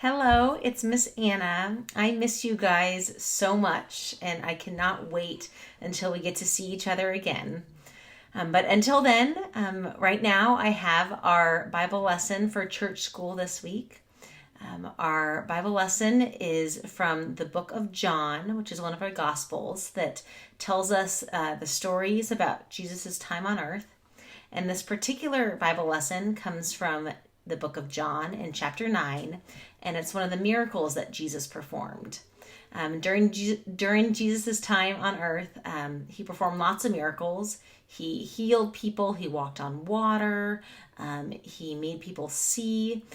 Hello, it's Miss Anna. I miss you guys so much, and I cannot wait until we get to see each other again. But until then, right now I have our Bible lesson for church school this week. Our Bible lesson is from the book of John, which is one of our Gospels that tells us the stories about Jesus' time on earth. And this particular Bible lesson comes from the book of John in chapter 9, and it's one of the miracles that Jesus performed. During Jesus' time on earth, he performed lots of miracles. He healed people, he walked on water, he made people see.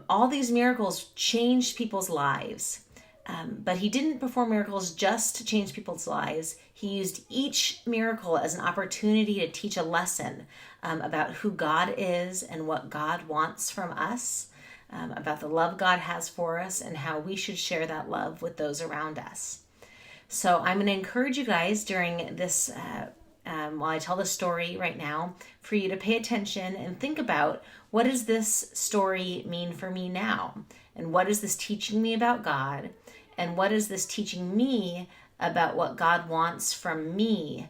All these miracles changed people's lives. But he didn't perform miracles just to change people's lives. He used each miracle as an opportunity to teach a lesson about who God is and what God wants from us, about the love God has for us and how we should share that love with those around us. So I'm going to encourage you guys during this, while I tell the story right now, for you to pay attention and think about, what does this story mean for me now? And what is this teaching me about God? And what is this teaching me about what God wants from me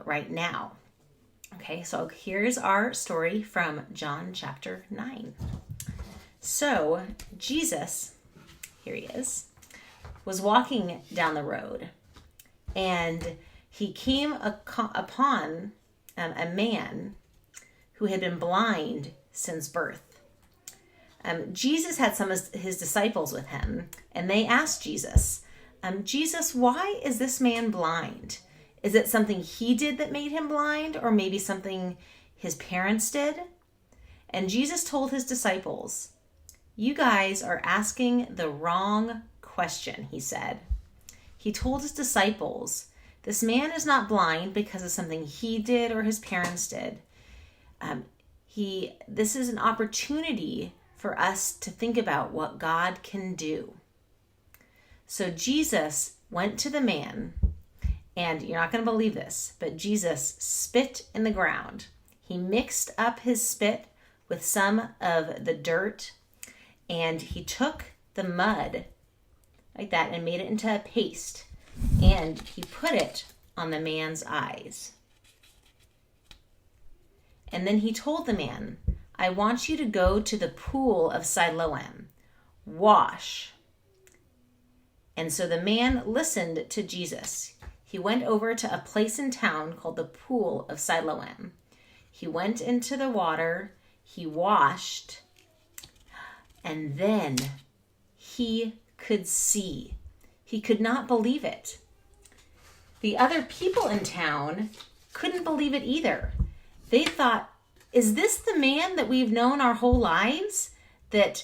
right now? Okay, so here's our story from John chapter 9. So Jesus, here he is, was walking down the road, and he came upon a man who had been blind since birth. Jesus had some of his disciples with him, and they asked Jesus, Jesus, why is this man blind? Is it something he did that made him blind, or maybe something his parents did? And Jesus told his disciples, you guys are asking the wrong question, he said. He told his disciples, this man is not blind because of something he did or his parents did. This is an opportunity for us to think about what God can do. So Jesus went to the man, and you're not going to believe this, but Jesus spit in the ground. He mixed up his spit with some of the dirt, and he took the mud like that and made it into a paste, and he put it on the man's eyes. And then he told the man, I want you to go to the pool of Siloam. Wash. And so the man listened to Jesus. He went over to a place in town called the pool of Siloam. He went into the water, he washed, and then he could see. He could not believe it. The other people in town couldn't believe it either. They thought, is this the man that we've known our whole lives that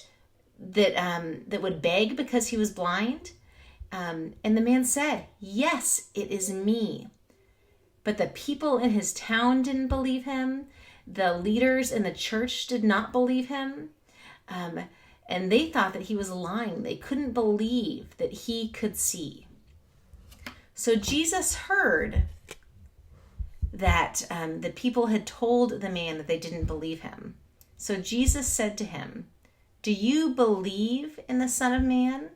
would beg because he was blind? And the man said, yes, it is me. But the people in his town didn't believe him. The leaders in the church did not believe him. And they thought that he was lying. They couldn't believe that he could see. So Jesus heard that the people had told the man that they didn't believe him. So Jesus said to him, do you believe in the Son of Man?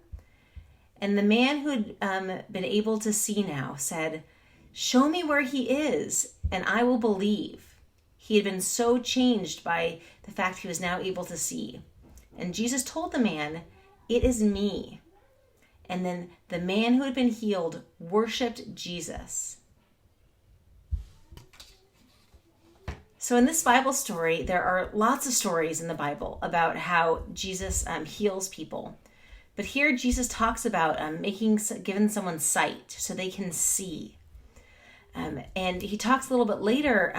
And the man who had been able to see now said, show me where he is, and I will believe. He had been so changed by the fact he was now able to see. And Jesus told the man, it is me. And then the man who had been healed worshiped Jesus. So in this Bible story, there are lots of stories in the Bible about how Jesus heals people. But here Jesus talks about giving someone sight so they can see. And he talks a little bit later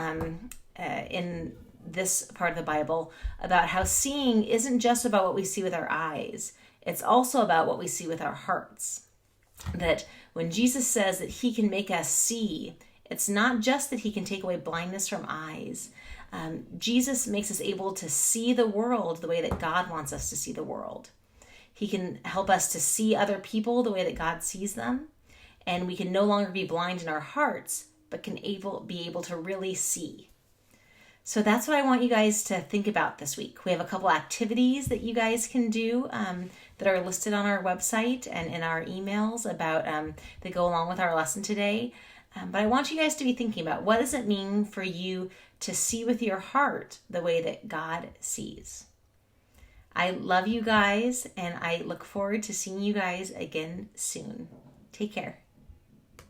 in this part of the Bible about how seeing isn't just about what we see with our eyes. It's also about what we see with our hearts. That when Jesus says that he can make us see, it's not just that he can take away blindness from eyes. Jesus makes us able to see the world the way that God wants us to see the world. He can help us to see other people the way that God sees them. And we can no longer be blind in our hearts, but can be able to really see. So that's what I want you guys to think about this week. We have a couple activities that you guys can do that are listed on our website and in our emails about that go along with our lesson today. But I want you guys to be thinking about, what does it mean for you to see with your heart the way that God sees? I love you guys, and I look forward to seeing you guys again soon. Take care.